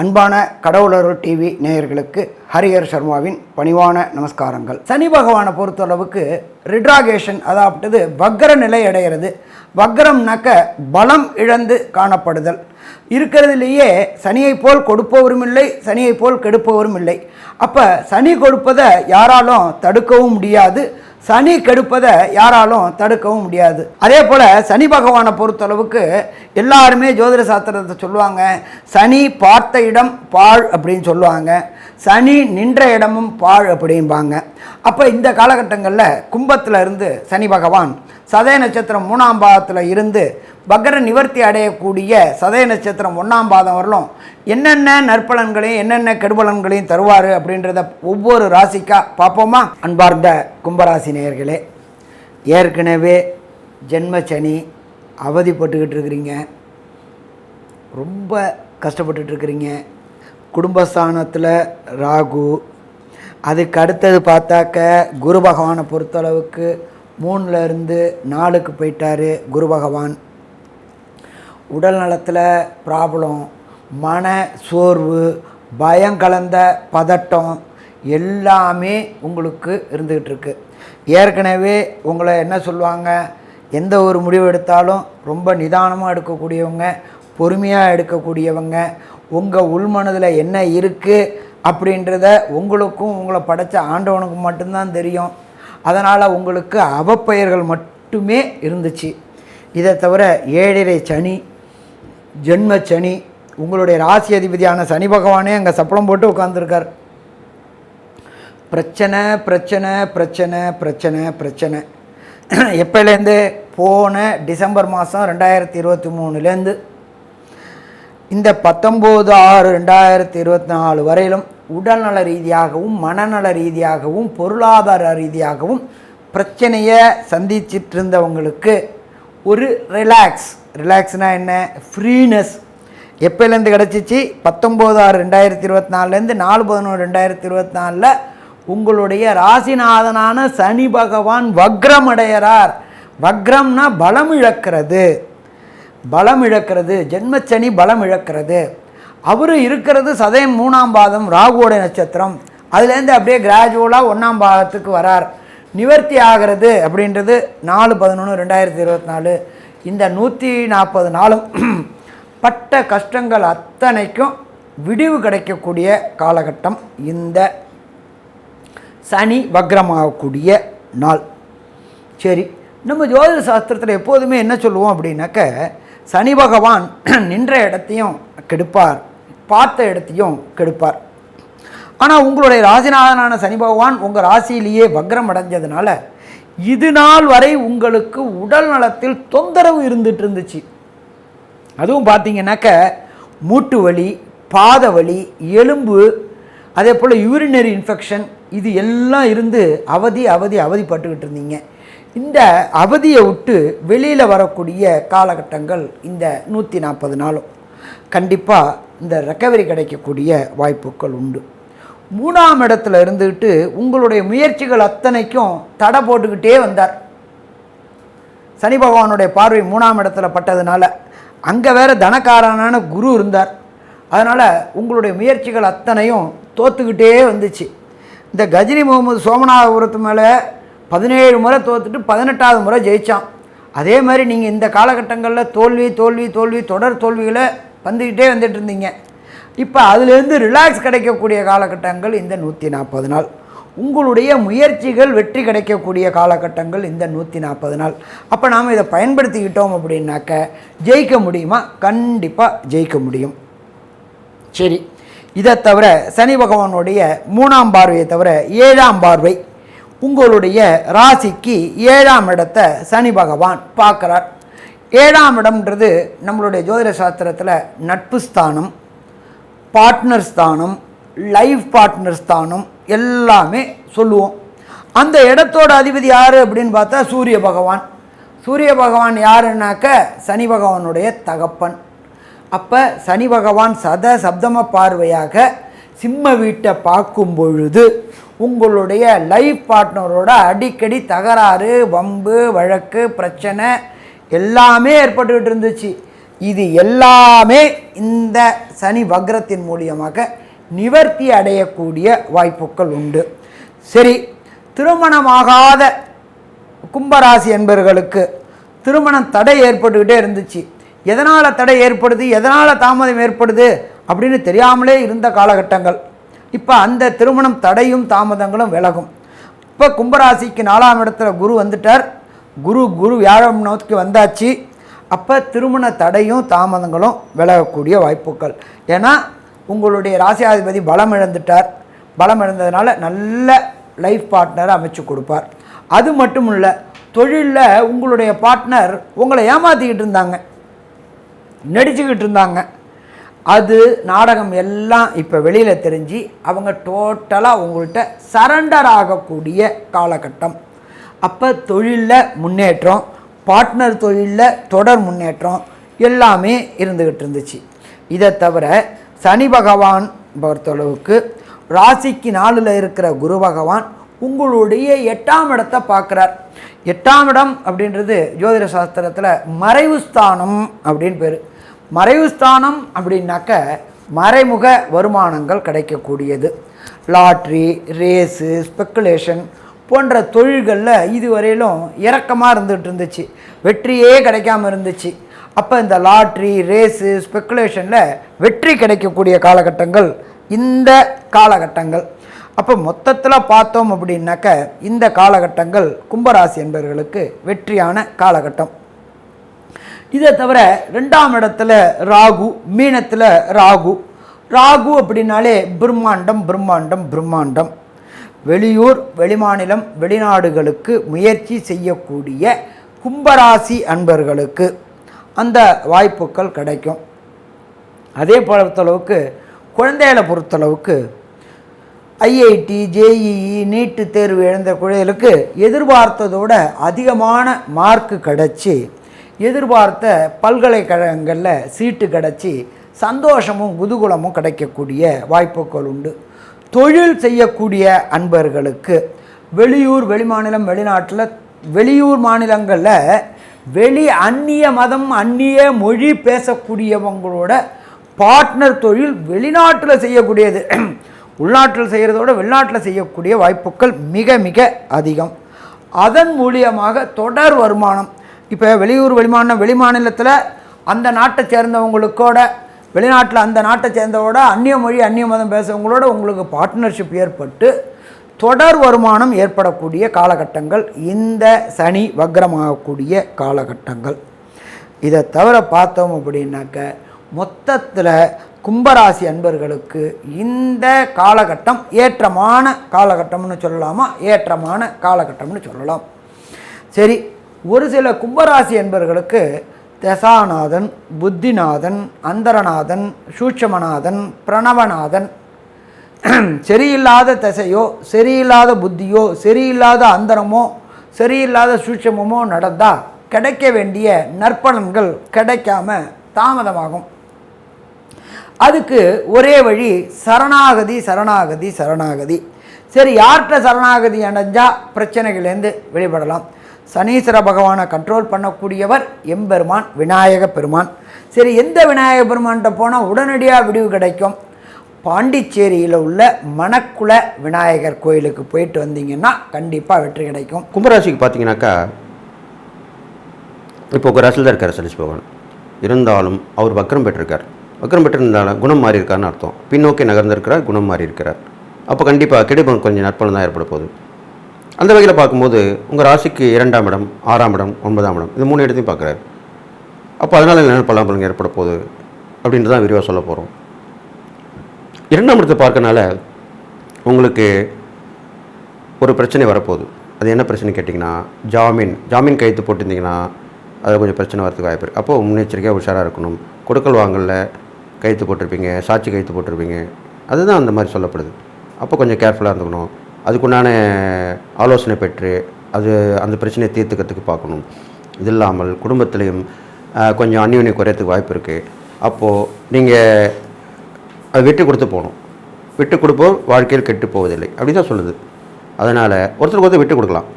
அன்பான கடவுளர் டிவி நேயர்களுக்கு ஹரிஹர் சர்மாவின் பணிவான நமஸ்காரங்கள். சனி பகவானை பொறுத்தளவுக்கு ரிட்ராகேஷன், அதாவது வக்ர நிலை அடைகிறது. வக்ரம்னாக்க பலம் இழந்து காணப்படுதல். இருக்கிறதுலேயே சனியை போல் கொடுப்பவரும் இல்லை, சனியை போல் கெடுப்பவரும் இல்லை. அப்போ சனி கொடுப்பதை யாராலும் தடுக்கவும் முடியாது, சனி கெடுப்பதை யாராலும் தடுக்கவும் முடியாது. அதே போல் சனி பகவானை பொறுத்தளவுக்கு எல்லாருமே ஜோதிட சாஸ்திரத்தை சொல்லுவாங்க, சனி பார்த்த இடம் பாழ் அப்படின்னு சொல்லுவாங்க, சனி நின்ற இடமும் பாழ் அப்படிம்பாங்க. அப்போ இந்த காலகட்டங்களில் கும்பத்தில் இருந்து சனி பகவான் சதய நட்சத்திரம் 3ஆம் பாதத்தில் இருந்து வக்ர நிவர்த்தி அடையக்கூடிய சதய நட்சத்திரம் 1ஆம் பாதம் வரலும் என்னென்ன நற்பலன்களையும் என்னென்ன கெடுபலன்களையும் தருவார் அப்படின்றத ஒவ்வொரு ராசிக்காக பார்ப்போமா? அன்பார்ந்த கும்பராசி நேயர்களே, ஏற்கனவே ஜென்ம சனி அவதிப்பட்டுக்கிட்டு இருக்கிறீங்க, ரொம்ப கஷ்டப்பட்டுருக்கிறீங்க. குடும்பஸ்தானத்தில் ராகு, அதுக்கு அடுத்தது பார்த்தாக்க குரு பகவானை பொறுத்தளவுக்கு 3ல் இருந்து 4க்கு போயிட்டார் குரு பகவான். உடல் நலத்தில் ப்ராப்ளம், மன சோர்வு, பயம் கலந்த பதட்டம் எல்லாமே உங்களுக்கு இருந்துக்கிட்டு இருக்கு. ஏற்கனவே உங்களை என்ன சொல்லுவாங்க, எந்த ஒரு முடிவு எடுத்தாலும் ரொம்ப நிதானமாக எடுக்கக்கூடியவங்க, பொறுமையாக எடுக்கக்கூடியவங்க, உங்கள் உள்மனதில் என்ன இருக்குது அப்படின்றத உங்களுக்கும் உங்களை படைத்த ஆண்டவனுக்கும் மட்டும்தான் தெரியும். அதனால் உங்களுக்கு அவப்பெயர்கள் மட்டுமே இருந்துச்சு. இதை தவிர 7.5 சனி, ஜென்ம சனி, உங்களுடைய ராசி அதிபதியான சனி பகவானே அங்கே சப்பளம் போட்டு உட்காந்துருக்கார். பிரச்சனை பிரச்சனை பிரச்சனை பிரச்சனை பிரச்சனை. எப்போலேருந்து? போன டிசம்பர் மாதம் 2023லேருந்து இந்த 19/6/2024 வரையிலும் உடல்நல ரீதியாகவும் மனநல ரீதியாகவும் பொருளாதார ரீதியாகவும் பிரச்சனையை சந்திச்சிட்டு இருந்தவங்களுக்கு ஒரு ரிலாக்ஸ்னால் என்ன, ஃப்ரீனஸ் எப்போலேருந்து கிடச்சிச்சு? 19/6/2024லேருந்து 4/11/2024 உங்களுடைய ராசிநாதனான சனி பகவான் வக்ரம் அடைகிறார். வக்ரம்னா பலம் இழக்கிறது, பலம் இழக்கிறது, ஜென்மச்சனி பலம் இழக்கிறது. அவர் இருக்கிறது சதயம் 3ஆம் பாதம் ராகுவோட நட்சத்திரம். அதுலேருந்து அப்படியே கிராஜுவலாக 1ஆம் பாதத்துக்கு வரார். நிவர்த்தி ஆகிறது அப்படின்றது 4/11/2024. இந்த 140 நாளும் பட்ட கஷ்டங்கள் அத்தனைக்கும் விடிவு கிடைக்கக்கூடிய காலகட்டம் இந்த சனி வக்ரமாகக்கூடிய நாள். சரி, நம்ம ஜோதிட சாஸ்திரத்தில் எப்போதுமே என்ன சொல்லுவோம் அப்படின்னாக்க, சனி பகவான் நின்ற இடத்தையும் கெடுப்பார், பார்த்த இடத்தையும் கெடுப்பார். ஆனால் உங்களுடைய ராசிநாதனான சனி பகவான் உங்கள் ராசியிலேயே வக்ரம் அடைஞ்சதுனால இது நாள் வரை உங்களுக்கு உடல் நலத்தில் தொந்தரவு இருந்துட்டு இருந்துச்சு. அதுவும் பார்த்தீங்கன்னாக்க மூட்டு வலி, பாத வலி, எலும்பு, அதே போல் யூரினரி இன்ஃபெக்ஷன், இது எல்லாம் இருந்து அவதிப்பட்டுக்கிட்டு இருந்தீங்க. இந்த அவதியை விட்டு வெளியில் வரக்கூடிய காலகட்டங்கள் இந்த 140 நாளும் கண்டிப்பாக இந்த ரெக்கவரி கிடைக்கக்கூடிய வாய்ப்புகள் உண்டு. 3ஆம் இடத்துல இருந்துக்கிட்டு உங்களுடைய முயற்சிகள் அத்தனைக்கும் தடை போட்டுக்கிட்டே வந்தார். சனி பகவானுடைய பார்வை 3ஆம் இடத்துல பட்டதுனால அங்கே வேறு தனக்காரனான குரு இருந்தார். அதனால் உங்களுடைய முயற்சிகள் அத்தனையும் தோற்றுக்கிட்டே வந்துச்சு. இந்த கஜினி முகமது சோமநாதபுரத்து மேலே 17 முறை தோற்றுட்டு 18ஆவது முறை ஜெயித்தான். அதே மாதிரி நீங்கள் இந்த காலகட்டங்களில் தோல்வி தோல்வி தோல்வி தொடர் தோல்விகளை வந்துக்கிட்டே வந்துட்டு இருந்தீங்க. இப்போ அதுலேருந்து ரிலாக்ஸ் கிடைக்கக்கூடிய காலகட்டங்கள் இந்த 140 நாள். உங்களுடைய முயற்சிகள் வெற்றி கிடைக்கக்கூடிய காலகட்டங்கள் இந்த 140 நாள். அப்போ நாம் இதை பயன்படுத்திக்கிட்டோம் அப்படின்னாக்க ஜெயிக்க முடியுமா? கண்டிப்பாக ஜெயிக்க முடியும். சரி, இதை தவிர சனி பகவானுடைய 3ஆம் பார்வையை தவிர 7ஆம் பார்வை உங்களுடைய ராசிக்கு 7ஆம் இடத்தை சனி பகவான் பார்க்குறார். 7ஆம் இடம்ன்றது நம்மளுடைய ஜோதிட சாஸ்திரத்தில் நட்பு ஸ்தானம், பார்ட்னர் ஸ்தானம், லைஃப் பார்ட்னர் ஸ்தானம் எல்லாமே சொல்லுவோம். அந்த இடத்தோட அதிபதி யார் அப்படின்னு பார்த்தா சூரிய பகவான். சூரிய பகவான் யாருன்னாக்க சனி பகவானுடைய தகப்பன். அப்போ சனி பகவான் சப்தம பார்வையாக சிம்ம வீட்டை பார்க்கும் பொழுது உங்களுடைய லைஃப் பார்ட்னரோட அடிக்கடி தகராறு, வம்பு, வழக்கு, பிரச்சனை எல்லாமே ஏற்பட்டுக்கிட்டு இருந்துச்சு. இது எல்லாமே இந்த சனி வக்ரத்தின் மூலியமாக நிவர்த்தி அடையக்கூடிய வாய்ப்புகள் உண்டு. சரி, திருமணமாகாத கும்பராசி என்பவர்களுக்கு திருமணம் தடை ஏற்பட்டுக்கிட்டே இருந்துச்சு. எதனால் தடை ஏற்படுது, எதனால் தாமதம் ஏற்படுது அப்படின்னு தெரியாமலே இருந்த காலகட்டங்கள், இப்போ அந்த திருமணம் தடையும் தாமதங்களும் விலகும். இப்போ கும்பராசிக்கு 4ஆம் இடத்துல குரு வந்துட்டார். குரு வியாழம் நோக்கி வந்தாச்சு. அப்போ திருமண தடையும் தாமதங்களும் விலகக்கூடிய வாய்ப்புகள். ஏன்னா உங்களுடைய ராசியாதிபதி பலம் இழந்துட்டார். பலம் இழந்ததுனால நல்ல லைஃப் பார்ட்னரை அமைச்சு கொடுப்பார். அது மட்டும் இல்லை, தொழிலில் உங்களுடைய பார்ட்னர் உங்களை ஏமாற்றிக்கிட்டு இருந்தாங்க, நடிச்சுக்கிட்டு இருந்தாங்க. அது நாடகம் எல்லாம் இப்போ வெளியில் தெரிஞ்சு அவங்க டோட்டலாக உங்கள்கிட்ட சரண்டர் ஆகக்கூடிய காலகட்டம். அப்போ தொழிலில் முன்னேற்றம், பார்ட்னர் தொழிலில் தொடர் முன்னேற்றம் எல்லாமே இருந்துக்கிட்டு இருந்துச்சு. இதை தவிர சனி பகவான் பொறுத்தளவுக்கு ராசிக்கு 4ல் இருக்கிற குரு பகவான் உங்களுடைய 8ஆம் இடத்தை பார்க்குறார். 8ஆம் இடம் அப்படின்றது ஜோதிட சாஸ்திரத்தில் மறைவு ஸ்தானம் அப்படின்னு பேர். மறைவு ஸ்தானம் அப்படின்னாக்க மறைமுக வருமானங்கள் கிடைக்கக்கூடியது. லாட்ரி, ரேஸு, ஸ்பெக்குலேஷன் போன்ற தொழில்களில் இதுவரையிலும் இறக்கமாக இருந்துகிட்டு இருந்துச்சு, வெற்றியே கிடைக்காமல் இருந்துச்சு. அப்போ இந்த லாட்ரி, ரேஸு, ஸ்பெக்குலேஷனில் வெற்றி கிடைக்கக்கூடிய காலகட்டங்கள் இந்த காலகட்டங்கள். அப்போ மொத்தத்தில் பார்த்தோம் அப்படின்னாக்க இந்த காலகட்டங்கள் கும்பராசி என்பவர்களுக்கு வெற்றியான காலகட்டம். இதை தவிர 2ஆம் இடத்துல ராகு, மீனத்தில் ராகு அப்படின்னாலே பிரம்மாண்டம் பிரம்மாண்டம் பிரம்மாண்டம். வெளியூர், வெளிமாநிலம், வெளிநாடுகளுக்கு முயற்சி செய்யக்கூடிய கும்பராசி அன்பர்களுக்கு அந்த வாய்ப்புகள் கிடைக்கும். அதே பொறுத்தளவுக்கு குழந்தைகளை பொறுத்தளவுக்கு ஐஐடி, ஜேஇஇ, நீட்டு தேர்வு எழுந்த குழந்தைகளுக்கு எதிர்பார்த்ததோட அதிகமான மார்க்கு கிடச்சி எதிர்பார்த்த பல்கலைக்கழகங்களில் சீட்டு கிடச்சி சந்தோஷமும் குதூகலமும் கிடைக்கக்கூடிய வாய்ப்புகள் உண்டு. தொழில் செய்யக்கூடிய அன்பர்களுக்கு வெளியூர், வெளிமாநிலம், வெளிநாட்டில், வெளியூர் மாநிலங்களில் அந்நிய மதம், அந்நிய மொழி பேசக்கூடியவங்களோட பார்ட்னர் தொழில் வெளிநாட்டில் செய்யக்கூடியது. உள்நாட்டில் செய்கிறதோட வெளிநாட்டில் செய்யக்கூடிய வாய்ப்புகள் மிக மிக அதிகம். அதன் மூலியமாக தொடர் வருமானம். இப்போ வெளியூர், வெளிமாநிலத்தில் அந்த நாட்டை சேர்ந்தவங்களுக்கோட, வெளிநாட்டில் அந்த நாட்டை சேர்ந்தவோட அந்நிய மொழி, அந்நிய மதம் பேசுகிறவங்களோட உங்களுக்கு பார்ட்னர்ஷிப் ஏற்பட்டு தொடர் வருமானம் ஏற்படக்கூடிய காலகட்டங்கள் இந்த சனி வக்ரமாகக்கூடிய காலகட்டங்கள். இதை தவிர பார்த்தோம் அப்படின்னாக்க மொத்தத்தில் கும்பராசி அன்பர்களுக்கு இந்த காலகட்டம் ஏற்றமான காலகட்டம்னு சொல்லலாமா, ஏற்றமான காலகட்டம்னு சொல்லலாம். சரி, ஒரு சில கும்பராசி அன்பர்களுக்கு தசாநாதன், புத்திநாதன், அந்தரநாதன், சூட்சமநாதன், பிரணவநாதன் சரியில்லாத தசையோ, சரியில்லாத புத்தியோ, சரியில்லாத அந்தரமோ, சரியில்லாத சூட்சமோ நடந்தால் கிடைக்க வேண்டிய நற்பலன்கள் கிடைக்காம தாமதமாகும். அதுக்கு ஒரே வழி சரணாகதி, சரணாகதி, சரணாகதி. சரி, யார்கிட்ட சரணாகதி அடைஞ்சால் பிரச்சனைகள்லேருந்து வெளிப்படலாம்? சனீஸ்வர பகவானை கண்ட்ரோல் பண்ணக்கூடியவர் எம்பெருமான் விநாயக பெருமான். சரி, எந்த விநாயக பெருமான்கிட்ட போனால் உடனடியாக விடிவு கிடைக்கும்? பாண்டிச்சேரியில் உள்ள மணக்குள விநாயகர் கோயிலுக்கு போயிட்டு வந்தீங்கன்னா கண்டிப்பாக வெற்றி கிடைக்கும். கும்பராசிக்கு பார்த்தீங்கன்னாக்கா, இப்போ ஒரு ராசியில் தான் இருக்கார் சனீஸ் பகவான். இருந்தாலும் அவர் வக்ரம் பெற்றிருக்கார். வக்ரம் பெற்றிருந்தாலும் குணம் மாறி இருக்காருன்னு அர்த்தம். பின்னோக்கி நகர்ந்திருக்கிறார், குணம் மாறி இருக்கிறார். அப்போ கண்டிப்பாக கிடைப்பம் கொஞ்சம் நற்பலன் தான் ஏற்பட போகுது. அந்த வகையில் பார்க்கும்போது உங்கள் ராசிக்கு 2ஆம் இடம், 6ஆம் இடம், 9ஆம் இடம், இது 3 இடத்தையும் பார்க்குறாரு. அப்போ அதனால் என்ன பலன் ஏற்பட போகுது அப்படின்ட்டு தான் விரிவாக சொல்ல போகிறோம். 2ஆம் இடத்தை பார்க்கறனால உங்களுக்கு ஒரு பிரச்சனை வரப்போகுது. அது என்ன பிரச்சனை கேட்டிங்கன்னா, ஜாமீன் கையெழுத்து போட்டிருந்தீங்கன்னா அதில் கொஞ்சம் பிரச்சனை வரதுக்கு வாய்ப்பு இருக்குது. அப்போது முன்னெச்சரிக்கையாக உஷாராக இருக்கணும். கொடுக்கல் வாங்கலில் கையெழுத்து போட்டிருப்பீங்க, சாட்சி கையெழுத்து போட்டிருப்பீங்க, அதுதான் அந்த மாதிரி சொல்லப்படுது. அப்போ கொஞ்சம் கேர்ஃபுல்லாக இருந்துக்கணும். அதுக்குண்டான ஆலோசனை பெற்று அந்த பிரச்சனையை தீர்த்துக்கிறதுக்கு பார்க்கணும். இது இல்லாமல் குடும்பத்திலையும் கொஞ்சம் அந்யோன்யம் குறையறதுக்கு வாய்ப்பு இருக்குது. அப்போது நீங்கள் அது விட்டு கொடுத்து போகணும். விட்டு கொடுப்போர் வாழ்க்கையில் கெட்டு போவதில்லை அப்படி தான் சொல்லுது. அதனால் ஒருத்தருக்கு ஒருத்தர் விட்டு கொடுக்கலாம்.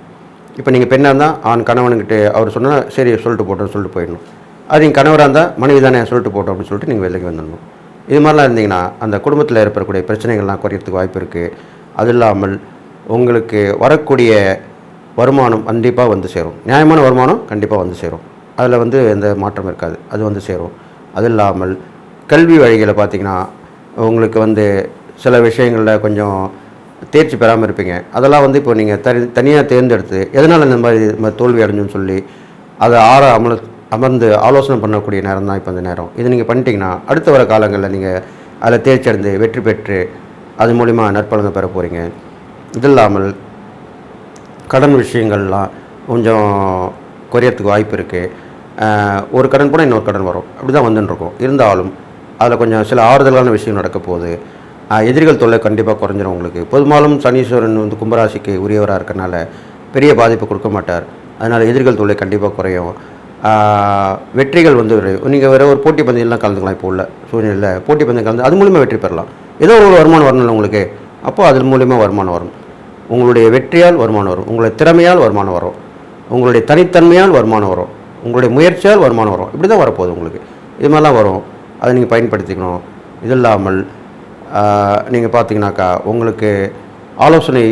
இப்போ நீங்கள் பெண்ணாக இருந்தால் கணவனுக்கிட்ட அவர் சொன்னால் சரி சொல்லிட்டு போட்டோன்னு சொல்லிட்டு போயிடணும். அது நீங்கள் கணவராக இருந்தால் மனைவி தானே சொல்லிட்டு போட்டோம் அப்படின்னு சொல்லிட்டு நீங்கள் வேலைக்கு வந்துடணும். இது மாதிரிலாம் இருந்தீங்கன்னா அந்த குடும்பத்தில் ஏற்படக்கூடிய பிரச்சனைகள்லாம் குறையறதுக்கு வாய்ப்பு இருக்குது. அது இல்லாமல் உங்களுக்கு வரக்கூடிய வருமானம் கண்டிப்பாக வந்து சேரும். நியாயமான வருமானம் கண்டிப்பாக வந்து சேரும். அதில் வந்து எந்த மாற்றம் இருக்காது, அது வந்து சேரும். அது இல்லாமல் கல்வி வழிகளை பார்த்திங்கன்னா உங்களுக்கு வந்து சில விஷயங்களில் கொஞ்சம் தேர்ச்சி பெறாமல் இருப்பீங்க. அதெல்லாம் வந்து இப்போ நீங்கள் தனியாக தேர்ந்தெடுத்து எதனால் இந்த மாதிரி தோல்வி அடைஞ்சுன்னு சொல்லி அதை அமர்ந்து ஆலோசனை பண்ணக்கூடிய நேரம் தான் இப்போ இந்த நேரம். இது நீங்கள் பண்ணிட்டீங்கன்னா அடுத்த வர காலங்களில் நீங்கள் அதில் தேர்ச்சி அடைந்து வெற்றி பெற்று அது மூலிமா நற்பலனை பெற போகிறீங்க. இது இல்லாமல் கடன் விஷயங்கள்லாம் கொஞ்சம் குறையறதுக்கு வாய்ப்பு இருக்குது. ஒரு கடன் போனால் இன்னொரு கடன் வரும், அப்படி தான் வந்துட்டுருக்கோம். இருந்தாலும் அதில் கொஞ்சம் சில ஆறுதலான விஷயம் நடக்க போகுது. எதிரிகள் தொல்லை கண்டிப்பாக குறைஞ்சிரும் உங்களுக்கு. பொதுமாலும் சனீஸ்வரன் வந்து கும்பராசிக்கு உரியவராக இருக்கனால பெரிய பாதிப்பு கொடுக்க மாட்டார். அதனால் எதிரிகள் தொல்லை கண்டிப்பாக குறையும். வெற்றிகள் வந்து நீங்கள் வேறு ஒரு போட்டி பந்தயம்லாம் கலந்துக்கலாம். இப்போ உள்ள சூழ்நிலையில் போட்டி பந்தயம் கலந்து அது மூலிமா வெற்றி பெறலாம். ஏதோ ஒரு வருமானம் வரணும்ல உங்களுக்கு, அப்போது அது மூலிமா வருமானம் வரும். உங்களுடைய வெற்றியால் வருமானம் வரும், உங்களுடைய திறமையால் வருமானம் வரும், உங்களுடைய தனித்தன்மையால் வருமானம் வரும், உங்களுடைய முயற்சியால் வருமானம் வரும். இப்படி தான் வரப்போகுது உங்களுக்கு. இது மாதிரிலாம் வரும், அதை நீங்கள் பயன்படுத்திக்கணும். இது இல்லாமல் நீங்கள் பார்த்தீங்கன்னாக்கா உங்களுக்கு ஆலோசனை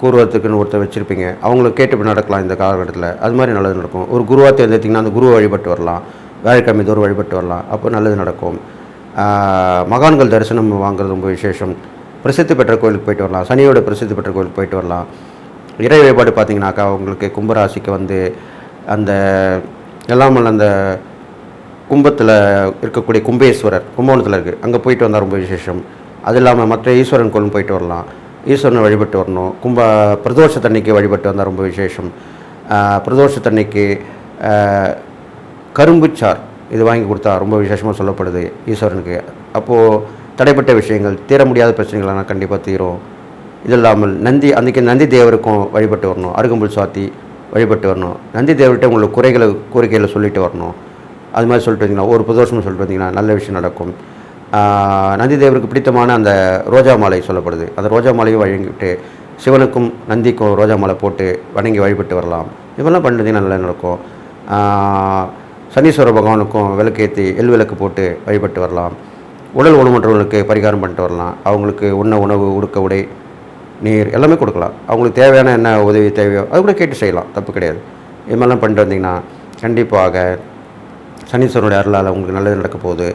கூறுவதற்குன்னு ஒருத்தர் வச்சுருப்பீங்க, அவங்களுக்கு கேட்டு நடக்கலாம் இந்த காலகட்டத்தில். அது மாதிரி நல்லது நடக்கும். ஒரு குருவாக தேர்ந்தெடுத்திங்கன்னா அந்த குருவை வழிபட்டு வரலாம், வேலைக்கிழமை தோறும் வழிபட்டு வரலாம், அப்போ நல்லது நடக்கும். மகான்கள் தரிசனம் வாங்குறது ரொம்ப விசேஷம். பிரசித்தி பெற்ற கோயிலுக்கு போயிட்டு வரலாம், சனியோட பிரசித்தி பெற்ற கோயிலுக்கு போயிட்டு வரலாம். இறை வழிபாடு பார்த்திங்கனாக்கா உங்களுக்கு கும்பராசிக்கு வந்து அந்த எல்லாமல் அந்த கும்பத்தில் இருக்கக்கூடிய கும்பேஸ்வரர் கும்பகோணத்தில் இருக்குது, அங்கே போயிட்டு வந்தால் ரொம்ப விசேஷம். அது இல்லாமல் மற்ற ஈஸ்வரன் கோயிலும் போயிட்டு வரலாம், ஈஸ்வரனை வழிபட்டு வரணும். பிரதோஷத்தன்னைக்கு வழிபட்டு வந்தால் ரொம்ப விசேஷம். பிரதோஷத்தன்னைக்கு கரும்புச்சார் இது வாங்கி கொடுத்தா ரொம்ப விசேஷமாக சொல்லப்படுது ஈஸ்வரனுக்கு. அப்போது தடைப்பட்ட விஷயங்கள், தீர முடியாத பிரச்சனைகள்லாம் கண்டிப்பாக தீரும். இது இல்லாமல் அன்றைக்கி நந்தி தேவருக்கும் வழிபட்டு வரணும், அருகம்புல் சாத்தி வழிபட்டு வரணும். நந்தி தேவர்கிட்ட உங்களுக்கு கோரிக்கைகளை சொல்லிட்டு வரணும். அது மாதிரி சொல்லிட்டு வந்தீங்கன்னா, ஒரு பிரதோஷமும் சொல்லிட்டு வந்தீங்கன்னா நல்ல விஷயம் நடக்கும். நந்தி தேவருக்கு பிடித்தமான அந்த ரோஜா மாலை சொல்லப்படுது, அந்த ரோஜா மாலையும் வழங்கிவிட்டு சிவனுக்கும் நந்திக்கும் ரோஜா மாலை போட்டு வணங்கி வழிபட்டு வரலாம். இதெல்லாம் பண்ணிட்டீங்கன்னா நல்லா நடக்கும். சனீஸ்வர பகவானுக்கும் விளக்கேற்றி விளக்கு போட்டு வழிபட்டு வரலாம். உடல் ஊனமற்றவர்களுக்கு பரிகாரம் பண்ணிட்டு வரலாம். அவங்களுக்கு உணவு, உடுக்க உடை, நீர் எல்லாமே கொடுக்கலாம். அவங்களுக்கு தேவையான என்ன உதவி தேவையோ அது கூட கேட்டு செய்யலாம், தப்பு கிடையாது. இது மாதிரிலாம் பண்ணிட்டு வந்தீங்கன்னா கண்டிப்பாக சனீஸ்வரனுடைய அருளால் உங்களுக்கு நல்லது நடக்க போகுது.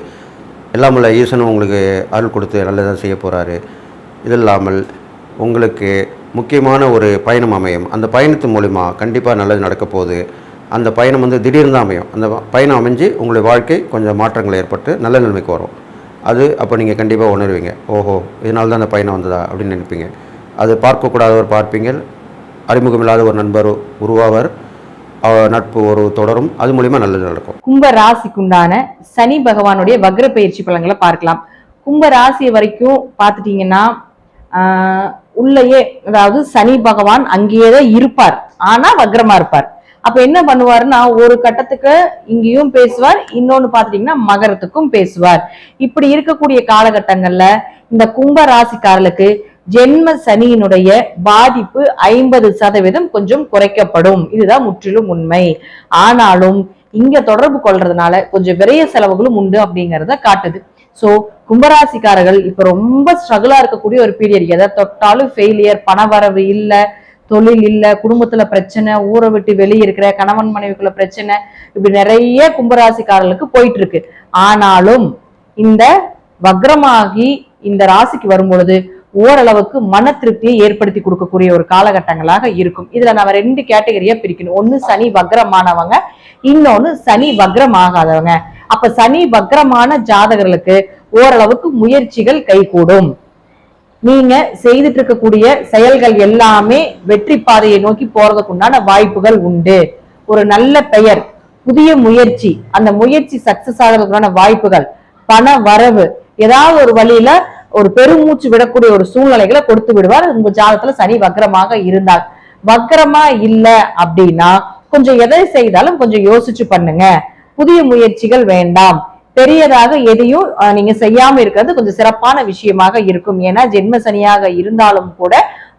எல்லாமல்ல ஈசனும் உங்களுக்கு அருள் கொடுத்து நல்லதாக செய்ய போகிறாரு. இது இல்லாமல் உங்களுக்கு முக்கியமான ஒரு பயணம் அமையும். அந்த பயணத்தின் மூலிமா கண்டிப்பாக நல்லது நடக்க போகுது. அந்த பயணம் வந்து திடீர்னு தான் அமையும். அந்த பயணம் அமைஞ்சு உங்களுடைய வாழ்க்கை கொஞ்சம் மாற்றங்கள் ஏற்பட்டு நல்ல நிலைமைக்கு வரும். அது அப்போ நீங்கள் கண்டிப்பாக உணர்வீங்க, ஓஹோ இதனால தான் அந்த பயணம் வந்ததா அப்படின்னு நினைப்பீங்க. அது பார்க்கக்கூடாதவர் பார்ப்பீங்க, அறிமுகமில்லாத ஒரு நண்பர் உருவாவார், நட்பு ஒரு தொடரும், அது மூலிமா நல்லது நடக்கும். கும்ப ராசிக்குண்டான சனி பகவானுடைய வக்ர பயிற்சி பலன்களை பார்க்கலாம். கும்ப ராசி வரைக்கும் பார்த்துட்டீங்கன்னா உள்ளேயே, அதாவது சனி பகவான் அங்கேயேதான் இருப்பார், ஆனா வக்ரமா இருப்பார். அப்ப என்ன பண்ணுவாருன்னா, ஒரு கட்டத்துக்கு இங்கேயும் பேசுவார், இன்னொன்னு பாத்துட்டீங்கன்னா மகரத்துக்கும் பேசுவார். இப்படி இருக்கக்கூடிய காலகட்டங்கள்ல இந்த கும்ப ராசிக்காரர்களுக்கு ஜென்ம சனியினுடைய பாதிப்பு 50% கொஞ்சம் குறைக்கப்படும். இதுதான் முற்றிலும் உண்மை. ஆனாலும் இங்க தொடர்பு கொள்றதுனால கொஞ்சம் விரைய செலவுகளும் உண்டு அப்படிங்கறத காட்டுது. சோ கும்பராசிக்காரர்கள் இப்ப ரொம்ப ஸ்ட்ரகிளா இருக்கக்கூடிய ஒரு பீரியட். எதை தொட்டாலும் ஃபெயிலியர், பணவரவு இல்ல, தொழில் இல்ல, குடும்பத்துல பிரச்சனை, ஊரை விட்டு வெளியே இருக்கிற கணவன் மனைவிக்குள்ள பிரச்சனை, இப்படி நிறைய கும்பராசிக்காரர்களுக்கு போயிட்டு இருக்கு. ஆனாலும் இந்த வக்ரமாகி இந்த ராசிக்கு வரும் பொழுது ஓரளவுக்கு மன திருப்தியை ஏற்படுத்தி கொடுக்கக்கூடிய ஒரு காலகட்டங்களாக இருக்கும். இதுல நம்ம 2 கேட்டகரியா பிரிக்கணும். ஒண்ணு சனி வக்ரமானவங்க, இன்னொன்னு சனி வக்ரமாகாதவங்க. அப்ப சனி வக்ரமான ஜாதகர்களுக்கு ஓரளவுக்கு முயற்சிகள் கைகூடும். நீங்க செய்துட்டு இருக்கக்கூடிய செயல்கள் எல்லாமே வெற்றி பாதையை நோக்கி போறதுக்கு உண்டான வாய்ப்புகள் உண்டு. ஒரு நல்ல பெயர், புதிய முயற்சி, அந்த முயற்சி சக்சஸ் ஆகிறதுக்கான வாய்ப்புகள், பண வரவு, ஏதாவது ஒரு வழியில ஒரு பெருமூச்சு விடக்கூடிய ஒரு சூழ்நிலைகளை கொடுத்து விடுவார் உங்க ஜாதகத்துல சனி வக்ரமாக இருந்தால். வக்ரமா இல்ல அப்படின்னா கொஞ்சம் எதை செய்தாலும் கொஞ்சம் யோசிச்சு பண்ணுங்க. புதிய முயற்சிகள் வேண்டாம். பெரியதாக எதையும் நீங்க செய்யாம இருக்கிறது கொஞ்சம் சிறப்பான விஷயமாக இருக்கும். ஏன்னா ஜென்ம சனியாக இருந்தாலும் கூட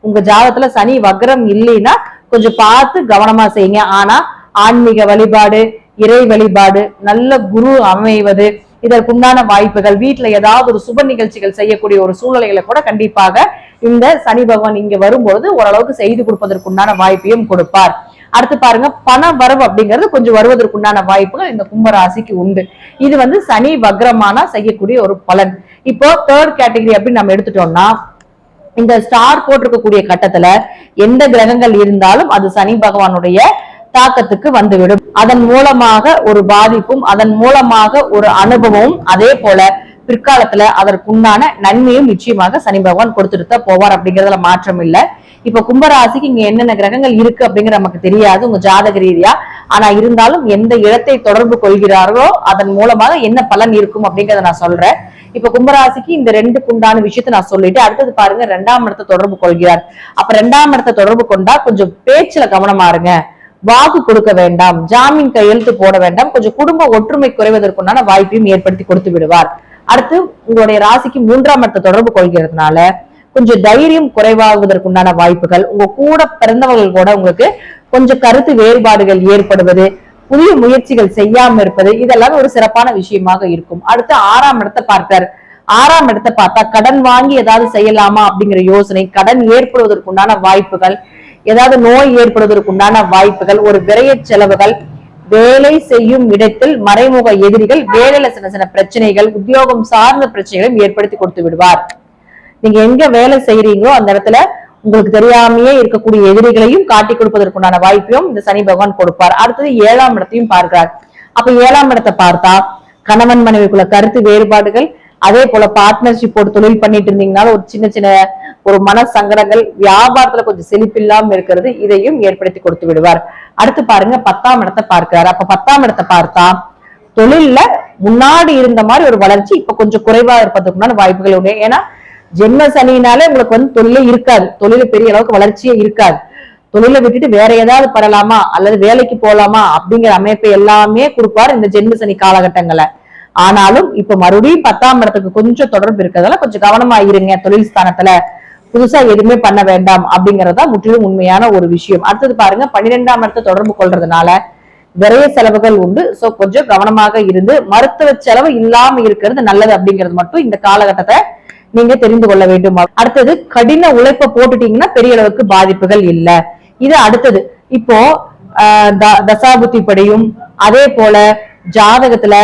உங்க ஜாதகத்துல சனி வக்ரம் இல்லைன்னா கொஞ்சம் பார்த்து கவனமா செய்யுங்க. ஆனா ஆன்மீக வழிபாடு, இறை வழிபாடு, நல்ல குரு அமைவது, இதற்குண்டான வாய்ப்புகள், வீட்டுல ஏதாவது ஒரு சுப நிகழ்ச்சிகள் செய்யக்கூடிய ஒரு சூழ்நிலைகளை கூட கண்டிப்பாக இந்த சனி பகவான் இங்க வரும்போது ஓரளவுக்கு செய்து கொடுப்பதற்குண்டான வாய்ப்பையும் கொடுப்பார். அடுத்து பாருங்க, பண வரவு அப்படிங்கிறது கொஞ்சம் வருவதற்குண்டான வாய்ப்புகள் இந்த கும்பராசிக்கு உண்டு. இது சனி வக்ரமானா செய்யக்கூடிய ஒரு பலன். இப்போ தேர்ட் கேட்டகரி அப்படின்னு நம்ம எடுத்துட்டோம்னா, இந்த ஸ்டார் போட்டிருக்கக்கூடிய கட்டத்துல எந்த கிரகங்கள் இருந்தாலும் அது சனி பகவானுடைய தாக்கத்துக்கு வந்துவிடும். அதன் மூலமாக ஒரு பாதிப்பும், அதன் மூலமாக ஒரு அனுபவமும், அதே போல பிற்காலத்துல அதற்குண்டான நன்மையும் நிச்சயமாக சனி பகவான் கொடுத்துட்டு போவார். அப்படிங்கறதுல மாற்றம் இல்லை. இப்ப கும்பராசிக்கு இங்க என்னென்ன கிரகங்கள் இருக்கு அப்படிங்கிற நமக்கு தெரியாது உங்க ஜாதக ரீதியா. ஆனா இருந்தாலும் எந்த இடத்தை தொடர்பு கொள்கிறார்களோ அதன் மூலமாக என்ன பலன் இருக்கும் அப்படிங்கறத நான் சொல்றேன். இப்ப கும்பராசிக்கு இந்த 2க்கு உண்டான விஷயத்தை நான் சொல்லிட்டு, அடுத்தது பாருங்க 2ஆம் இடத்தை தொடர்பு கொள்கிறார். அப்ப 2ஆம் இடத்தை தொடர்பு கொண்டா கொஞ்சம் பேச்சுல கவனமா இருங்க, வாக்கு கொடுக்க வேண்டாம், ஜாமீன் கையெழுத்து போட வேண்டாம், கொஞ்சம் குடும்ப ஒற்றுமை குறைவதற்குண்டான வாய்ப்பையும் ஏற்படுத்தி கொடுத்து விடுவார். அடுத்து உங்களுடைய ராசிக்கு 3ஆம் இடத்தை தொடர்பு கொள்கிறதுனால கொஞ்சம் தைரியம் குறைவாகுவதற்குண்டான வாய்ப்புகள், உங்க கூட பிறந்தவர்கள் கூட உங்களுக்கு கொஞ்சம் கருத்து வேறுபாடுகள் ஏற்படுவது, புதிய முயற்சிகள் செய்யாம இருப்பது, இதெல்லாம் ஒரு சிறப்பான விஷயமாக இருக்கும். அடுத்து 6ஆம் இடத்தை பார்த்தார். 6ஆம் இடத்தை பார்த்தா கடன் வாங்கி ஏதாவது செய்யலாமா அப்படிங்கிற யோசனை, கடன் ஏற்படுவதற்குண்டான வாய்ப்புகள், ஏதாவது நோய் ஏற்படுவதற்குண்டான வாய்ப்புகள், ஒரு விரைய செலவுகள், வேலை செய்யும் இடத்தில் மறைமுக எதிரிகள், வேலையில சின்ன சின்ன பிரச்சனைகள், உத்தியோகம் சார்ந்த பிரச்சனைகளும் ஏற்படுத்தி கொடுத்து விடுவார். நீங்க எங்க வேலை செய்யறீங்களோ அந்த இடத்துல உங்களுக்கு தெரியாமையே இருக்கக்கூடிய எதிரிகளையும் காட்டி கொடுப்பதற்குண்டான வாய்ப்பையும் இந்த சனி பகவான் கொடுப்பார். அடுத்தது 7ஆம் இடத்தையும் பார்க்கிறார். அப்ப 7ஆம் இடத்தை பார்த்தா கணவன் மனைவிக்குள்ள கருத்து வேறுபாடுகள், அதே போல பார்ட்னர்ஷிப் போட்டு தொழில் பண்ணிட்டு இருந்தீங்கனால ஒரு சின்ன சின்ன ஒரு மன சங்கடங்கள், வியாபாரத்துல கொஞ்சம் செழிப்பில்லாம இருக்கிறது, இதையும் ஏற்படுத்தி கொடுத்து விடுவார். அடுத்து பாருங்க 10ஆம் இடத்தை பார்க்கிறார். அப்ப 10ஆம் இடத்தை பார்த்தா தொழில்ல முன்னாடி இருந்த மாதிரி ஒரு வளர்ச்சி இப்ப கொஞ்சம் குறைவா இருப்பதற்குண்டான வாய்ப்புகள் உண்டு. ஏன்னா ஜென்ம சனினாலே உங்களுக்கு தொழிலே இருக்காது, தொழில பெரிய அளவுக்கு வளர்ச்சியே இருக்காது. தொழிலை விட்டுட்டு வேற ஏதாவது படலாமா அல்லது வேலைக்கு போலாமா அப்படிங்கிற அமைப்பை எல்லாமே கொடுப்பார் இந்த ஜென்ம சனி காலகட்டங்களை. ஆனாலும் இப்ப மறுபடியும் 10ஆம் இடத்துக்கு கொஞ்சம் தொடர்பு இருக்கிறதால கொஞ்சம் கவனமா இருங்க. தொழில் ஸ்தானத்துல புதுசா எதுவுமே பண்ண வேண்டாம் அப்படிங்கறதா முற்றிலும் உண்மையான ஒரு விஷயம். அடுத்தது பாருங்க 12ஆம் இடத்தை தொடர்பு கொள்றதுனால விரைய செலவுகள் உண்டு. சோ கொஞ்சம் கவனமாக இருந்து மருத்துவ செலவு இல்லாம இருக்கிறது நல்லது அப்படிங்கிறது மட்டும் இந்த காலகட்டத்தை நீங்க தெரிந்து கொள்ள வேண்டும். அடுத்தது கடின உழைப்பை போட்டுட்டீங்கன்னா பெரிய அளவுக்கு பாதிப்புகள் இல்ல. இது அடுத்தது இப்போ தசாபுத்தி படியும், அதே போல ஜாதகத்துல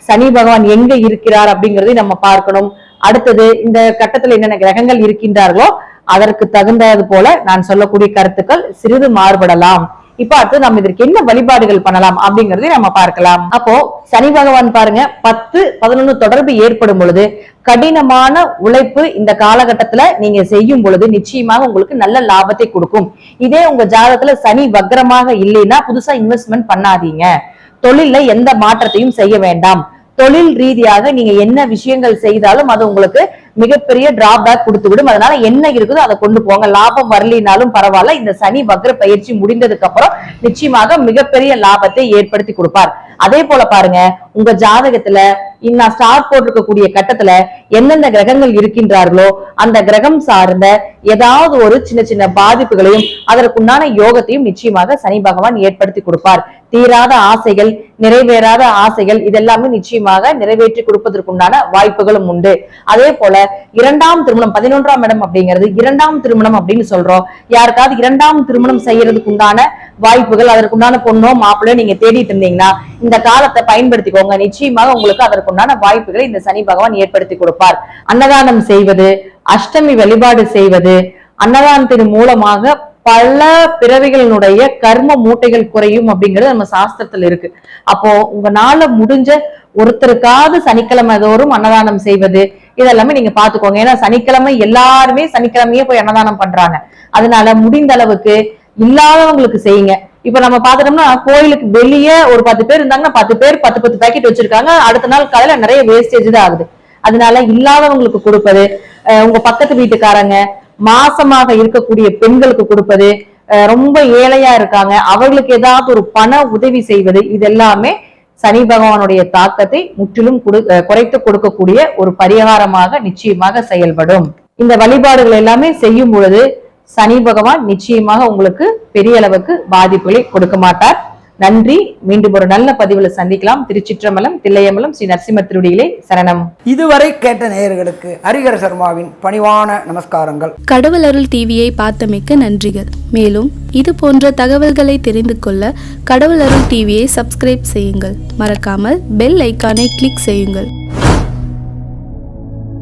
சனி பகவான் எங்க இருக்கிறார் அப்படிங்கறதையும் நம்ம பார்க்கணும். அடுத்தது இந்த கட்டத்துல என்னென்ன கிரகங்கள் இருக்கின்றார்களோ அதற்கு தகுந்தது போல நான் சொல்லக்கூடிய கருத்துக்கள் சிறிது மாறுபடலாம். இப்ப அடுத்து நம்ம இதற்கு என்ன வழிபாடுகள் பண்ணலாம் அப்படிங்கறதை நம்ம பார்க்கலாம். அப்போ சனி பகவான் பாருங்க 10, 11 தொடர்பு ஏற்படும் பொழுது கடினமான உழைப்பு இந்த காலகட்டத்துல நீங்க செய்யும் பொழுது நிச்சயமாக உங்களுக்கு நல்ல லாபத்தை கொடுக்கும். இதே உங்க ஜாதகத்துல சனி வக்ரமாக இல்லைன்னா புதுசா இன்வெஸ்ட்மெண்ட் பண்ணாதீங்க. தொழில்ல எந்த மாற்றத்தையும் செய்ய வேண்டாம். தொழில் ரீதியாக நீங்க என்ன விஷயங்கள் செய்தாலும் அது உங்களுக்கு மிகப்பெரிய டிராபேக் கொடுத்து விடும். அதனால என்ன இருக்குதோ அதை கொண்டு போங்க. லாபம் வரலினாலும் பரவாயில்ல, இந்த சனி வக்ர பயிற்சி முடிந்ததுக்கு அப்புறம் நிச்சயமாக மிகப்பெரிய லாபத்தை ஏற்படுத்தி கொடுப்பார். அதே போல பாருங்க உங்க ஜாதகத்துல நான் ஸ்டார் போட்டிருக்கக்கூடிய கட்டத்துல எந்தெந்த கிரகங்கள் இருக்கின்றார்களோ அந்த கிரகம் சார்ந்த ஏதாவது ஒரு சின்ன சின்ன பாதிப்புகளையும் அதற்குண்டான யோகத்தையும் நிச்சயமாக சனி பகவான் ஏற்படுத்தி கொடுப்பார். தீராத ஆசைகள், நிறைவேறாத ஆசைகள் இதெல்லாமே நிச்சயமாக நிறைவேற்றி கொடுப்பதற்குண்டான வாய்ப்புகளும் உண்டு. அதே போல 2ஆம் திருமணம், 11ஆம் இடம் அப்படிங்கிறது 2ஆம் திருமணம் அப்படின்னு சொல்றோம். யாருக்காவது 2ஆம் திருமணம் செய்யறதுக்கு உண்டான வாய்ப்புகள், அதற்குண்டான பொண்ணோ மாப்பிள்ளையோ நீங்க தேடிட்டு இருந்தீங்கன்னா இந்த காலத்தை பயன்படுத்திக்கோங்க. நிச்சயமாக உங்களுக்கு அதற்குண்டான வாய்ப்புகளை இந்த சனி பகவான் ஏற்படுத்தி கொடுப்பார். அன்னதானம் செய்வது, அஷ்டமி வழிபாடு செய்வது, அன்னதானத்தின் மூலமாக பல பிறவிகளினுடைய கர்ம மூட்டைகள் குறையும் அப்படிங்கிறது நம்ம சாஸ்திரத்துல இருக்கு. அப்போ உங்களால முடிஞ்ச ஒருத்தருக்காவது சனிக்கிழமை தோறும் அன்னதானம் செய்வது இதெல்லாமே நீங்க பாத்துக்கோங்க. ஏன்னா சனிக்கிழமை எல்லாருமே சனிக்கிழமையே போய் அன்னதானம் பண்றாங்க. அதனால முடிந்த அளவுக்கு இல்லாதவங்களுக்கு செய்யுங்க. இப்ப நம்ம பாத்துட்டோம்னா கோயிலுக்கு வெளியே ஒரு 10 பேர் இருந்தாங்கன்னா 10 பேர் 10 பேக்கெட் வச்சிருக்காங்க. அடுத்த நாள் காலையில நிறைய வேஸ்டேஜ் தான் ஆகுது. அதனால இல்லாதவங்களுக்கு கொடுப்பது, உங்க பக்கத்து வீட்டுக்காரங்க, மாசமாக இருக்கக்கூடிய பெண்களுக்கு கொடுப்பது, ரொம்ப ஏழையா இருக்காங்க அவர்களுக்கு ஏதாவது ஒரு பண உதவி செய்வது, இதெல்லாமே சனி பகவானுடைய தாக்கத்தை முற்றிலும் குறைத்து கொடுக்கக்கூடிய ஒரு பரிகாரமாக நிச்சயமாக செயல்படும். இந்த வழிபாடுகள் எல்லாமே செய்யும் பொழுது சனி பகவான் நிச்சயமாக உங்களுக்கு பெரிய அளவுக்கு பாதிப்புகளை கொடுக்க மாட்டார். நன்றி. மீண்டும் ஒரு நல்ல பதிவுல சந்திக்கலாம். திருச்சிற்றம்பலம், தில்லையம்பலம், ஸ்ரீ நரசிம்மர் திருவடிகளே சரணம். இதுவரை கேட்ட நேயர்களுக்கு ஹரிஹர சர்மாவின் பணிவான நமஸ்காரங்கள். கடவுள் அருள் டிவியை பார்த்தமைக்க நன்றிகள். மேலும் இது போன்ற தகவல்களை தெரிந்து கொள்ள கடவுள் அருள் டிவியை சப்ஸ்கிரைப் செய்யுங்கள். மறக்காமல் பெல் ஐக்கானை கிளிக் செய்யுங்கள்.